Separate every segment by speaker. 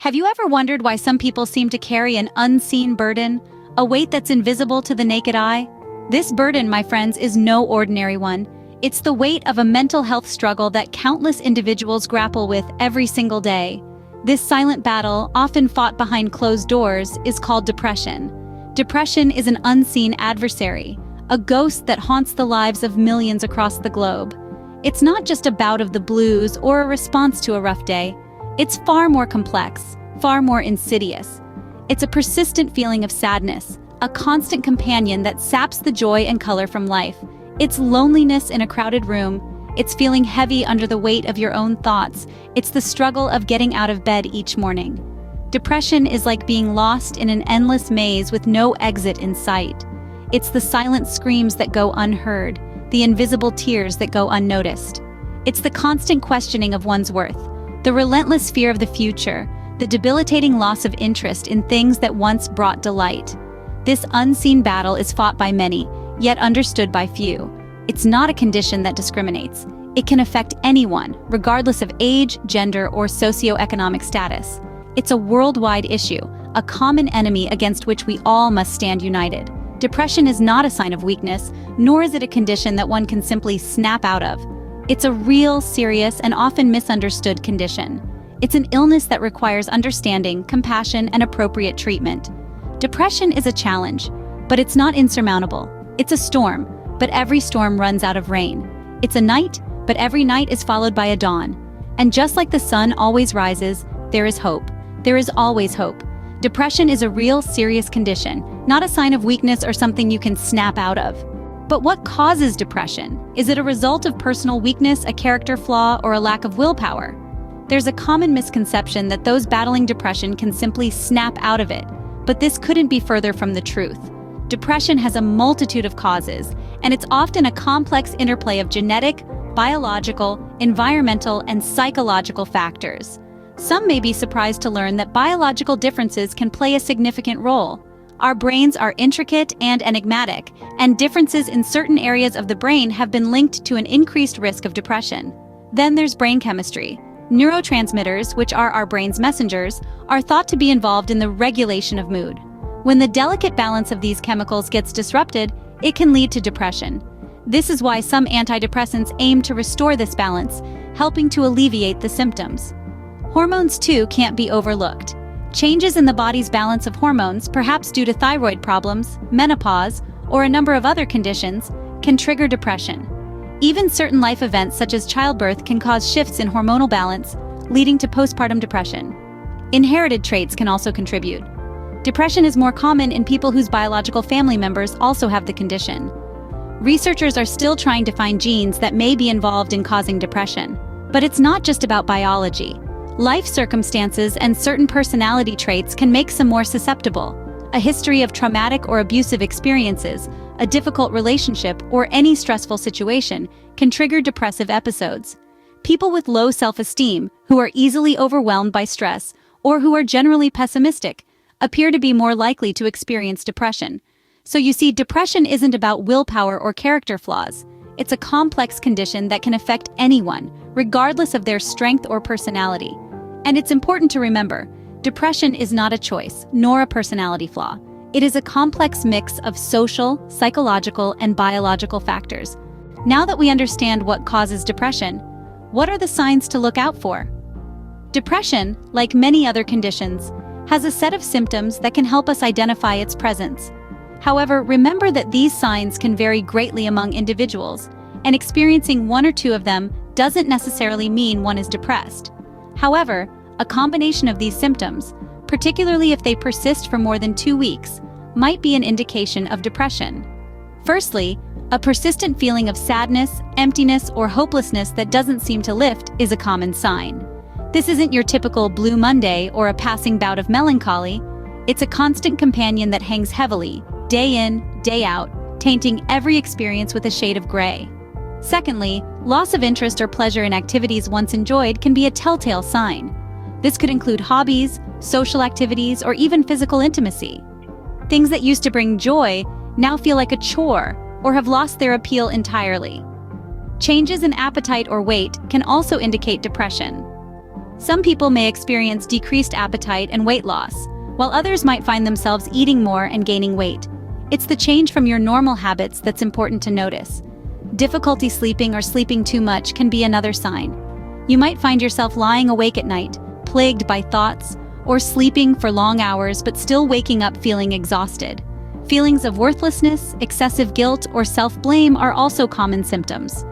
Speaker 1: Have you ever wondered why some people seem to carry an unseen burden, a weight that's invisible to the naked eye? This burden, my friends, is no ordinary one. It's the weight of a mental health struggle that countless individuals grapple with every single day. This silent battle, often fought behind closed doors, is called depression. Depression is an unseen adversary, a ghost that haunts the lives of millions across the globe. It's not just a bout of the blues or a response to a rough day. It's far more complex, far more insidious. It's a persistent feeling of sadness, a constant companion that saps the joy and color from life. It's loneliness in a crowded room. It's feeling heavy under the weight of your own thoughts. It's the struggle of getting out of bed each morning. Depression is like being lost in an endless maze with no exit in sight. It's the silent screams that go unheard, the invisible tears that go unnoticed. It's the constant questioning of one's worth, the relentless fear of the future, the debilitating loss of interest in things that once brought delight. This unseen battle is fought by many, yet understood by few. It's not a condition that discriminates. It can affect anyone, regardless of age, gender, or socioeconomic status. It's a worldwide issue, a common enemy against which we all must stand united. Depression is not a sign of weakness, nor is it a condition that one can simply snap out of. It's a real, serious, and often misunderstood condition. It's an illness that requires understanding, compassion, and appropriate treatment. Depression is a challenge, but it's not insurmountable. It's a storm, but every storm runs out of rain. It's a night, but every night is followed by a dawn. And just like the sun always rises, there is hope. There is always hope. Depression is a real, serious condition, not a sign of weakness or something you can snap out of. But what causes depression? Is it a result of personal weakness, a character flaw, or a lack of willpower? There's a common misconception that those battling depression can simply snap out of it, but this couldn't be further from the truth. Depression has a multitude of causes, and it's often a complex interplay of genetic, biological, environmental, and psychological factors. Some may be surprised to learn that biological differences can play a significant role. Our brains are intricate and enigmatic, and differences in certain areas of the brain have been linked to an increased risk of depression. Then there's brain chemistry. Neurotransmitters, which are our brain's messengers, are thought to be involved in the regulation of mood. When the delicate balance of these chemicals gets disrupted, it can lead to depression. This is why some antidepressants aim to restore this balance, helping to alleviate the symptoms. Hormones, too, can't be overlooked. Changes in the body's balance of hormones, perhaps due to thyroid problems, menopause, or a number of other conditions, can trigger depression. Even certain life events such as childbirth can cause shifts in hormonal balance, leading to postpartum depression. Inherited traits can also contribute. Depression is more common in people whose biological family members also have the condition. Researchers are still trying to find genes that may be involved in causing depression. But it's not just about biology. Life circumstances and certain personality traits can make some more susceptible. A history of traumatic or abusive experiences, a difficult relationship, or any stressful situation can trigger depressive episodes. People with low self-esteem, who are easily overwhelmed by stress, or who are generally pessimistic, appear to be more likely to experience depression. So you see, depression isn't about willpower or character flaws. It's a complex condition that can affect anyone, regardless of their strength or personality. And it's important to remember, depression is not a choice, nor a personality flaw. It is a complex mix of social, psychological, and biological factors. Now that we understand what causes depression, what are the signs to look out for? Depression, like many other conditions, has a set of symptoms that can help us identify its presence. However, remember that these signs can vary greatly among individuals, and experiencing one or two of them doesn't necessarily mean one is depressed. However, a combination of these symptoms, particularly if they persist for more than 2 weeks, might be an indication of depression. Firstly, a persistent feeling of sadness, emptiness, or hopelessness that doesn't seem to lift is a common sign. This isn't your typical Blue Monday or a passing bout of melancholy. It's a constant companion that hangs heavily, day in, day out, tainting every experience with a shade of gray. Secondly, loss of interest or pleasure in activities once enjoyed can be a telltale sign. This could include hobbies, social activities, or even physical intimacy. Things that used to bring joy now feel like a chore or have lost their appeal entirely. Changes in appetite or weight can also indicate depression. Some people may experience decreased appetite and weight loss, while others might find themselves eating more and gaining weight. It's the change from your normal habits that's important to notice. Difficulty sleeping or sleeping too much can be another sign. You might find yourself lying awake at night, plagued by thoughts, or sleeping for long hours but still waking up feeling exhausted. Feelings of worthlessness, excessive guilt, or self-blame are also common symptoms.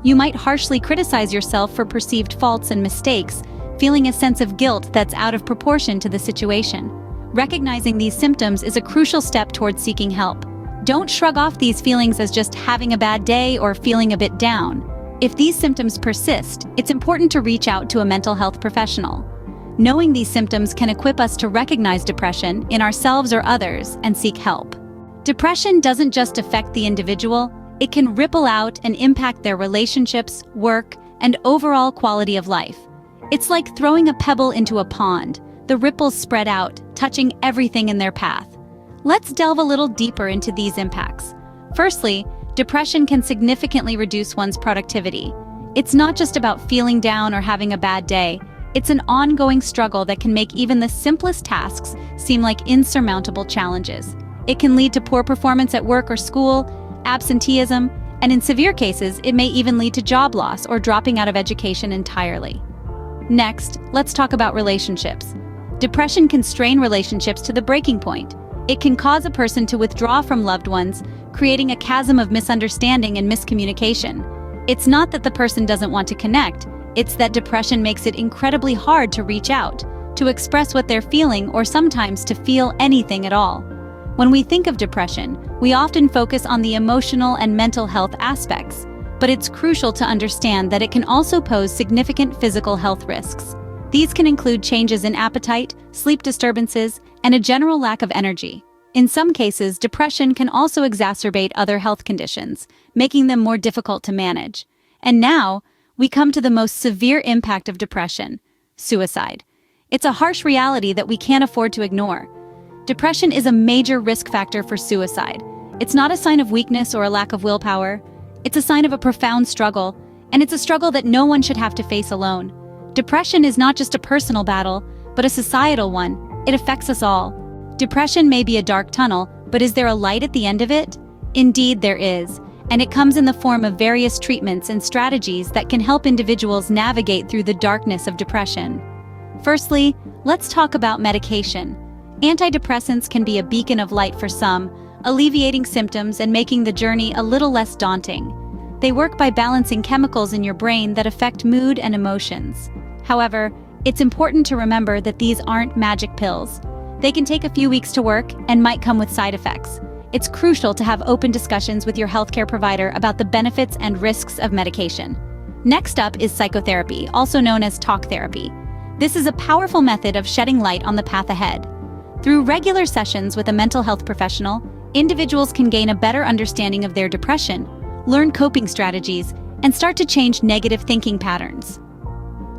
Speaker 1: You might harshly criticize yourself for perceived faults and mistakes, feeling a sense of guilt that's out of proportion to the situation. Recognizing these symptoms is a crucial step towards seeking help. Don't shrug off these feelings as just having a bad day or feeling a bit down. If these symptoms persist, it's important to reach out to a mental health professional. Knowing these symptoms can equip us to recognize depression in ourselves or others and seek help. Depression doesn't just affect the individual, it can ripple out and impact their relationships, work, and overall quality of life. It's like throwing a pebble into a pond. The ripples spread out, touching everything in their path. Let's delve a little deeper into these impacts. Firstly, depression can significantly reduce one's productivity. It's not just about feeling down or having a bad day. It's an ongoing struggle that can make even the simplest tasks seem like insurmountable challenges. It can lead to poor performance at work or school, absenteeism, and in severe cases, it may even lead to job loss or dropping out of education entirely. Next, let's talk about relationships. Depression can strain relationships to the breaking point. It can cause a person to withdraw from loved ones, creating a chasm of misunderstanding and miscommunication. It's not that the person doesn't want to connect, it's that depression makes it incredibly hard to reach out, to express what they're feeling, or sometimes to feel anything at all. When we think of depression, we often focus on the emotional and mental health aspects, but it's crucial to understand that it can also pose significant physical health risks. These can include changes in appetite, sleep disturbances, and a general lack of energy. In some cases, depression can also exacerbate other health conditions, making them more difficult to manage. And now, we come to the most severe impact of depression: suicide. It's a harsh reality that we can't afford to ignore. Depression is a major risk factor for suicide. It's not a sign of weakness or a lack of willpower. It's a sign of a profound struggle, and it's a struggle that no one should have to face alone. Depression is not just a personal battle, but a societal one. It affects us all. Depression may be a dark tunnel, but is there a light at the end of it? Indeed, there is, and it comes in the form of various treatments and strategies that can help individuals navigate through the darkness of depression. Firstly, let's talk about medication. Antidepressants can be a beacon of light for some, alleviating symptoms and making the journey a little less daunting. They work by balancing chemicals in your brain that affect mood and emotions. However, it's important to remember that these aren't magic pills. They can take a few weeks to work and might come with side effects. It's crucial to have open discussions with your healthcare provider about the benefits and risks of medication. Next up is psychotherapy, also known as talk therapy. This is a powerful method of shedding light on the path ahead. Through regular sessions with a mental health professional, individuals can gain a better understanding of their depression, learn coping strategies, and start to change negative thinking patterns.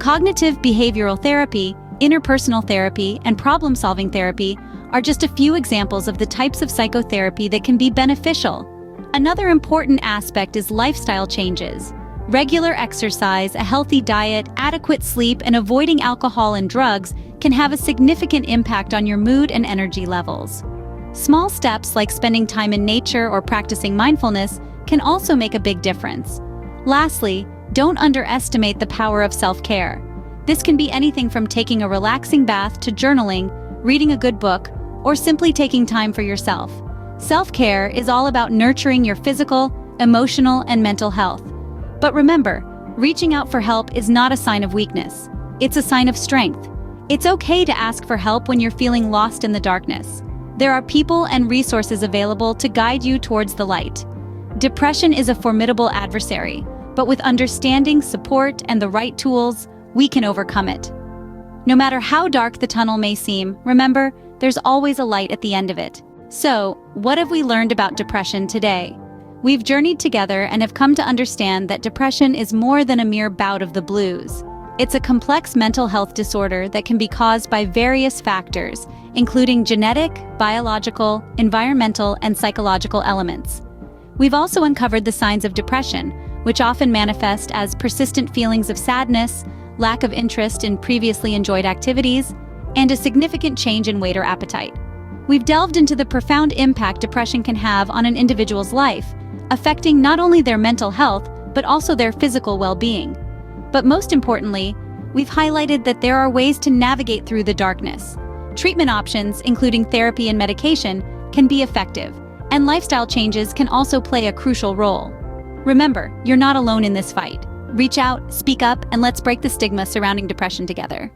Speaker 1: Cognitive behavioral therapy, interpersonal therapy, and problem-solving therapy are just a few examples of the types of psychotherapy that can be beneficial. Another important aspect is lifestyle changes. Regular exercise, a healthy diet, adequate sleep, and avoiding alcohol and drugs can have a significant impact on your mood and energy levels. Small steps like spending time in nature or practicing mindfulness can also make a big difference. Lastly, don't underestimate the power of self-care. This can be anything from taking a relaxing bath to journaling, reading a good book, or simply taking time for yourself. Self-care is all about nurturing your physical, emotional, and mental health. But remember, reaching out for help is not a sign of weakness. It's a sign of strength. It's okay to ask for help when you're feeling lost in the darkness. There are people and resources available to guide you towards the light. Depression is a formidable adversary, but with understanding, support, and the right tools, we can overcome it. No matter how dark the tunnel may seem, remember, there's always a light at the end of it. So, what have we learned about depression today? We've journeyed together and have come to understand that depression is more than a mere bout of the blues. It's a complex mental health disorder that can be caused by various factors, including genetic, biological, environmental, and psychological elements. We've also uncovered the signs of depression, which often manifest as persistent feelings of sadness, lack of interest in previously enjoyed activities, and a significant change in weight or appetite. We've delved into the profound impact depression can have on an individual's life, affecting not only their mental health, but also their physical well-being. But most importantly, we've highlighted that there are ways to navigate through the darkness. Treatment options, including therapy and medication, can be effective, and lifestyle changes can also play a crucial role. Remember, you're not alone in this fight. Reach out, speak up, and let's break the stigma surrounding depression together.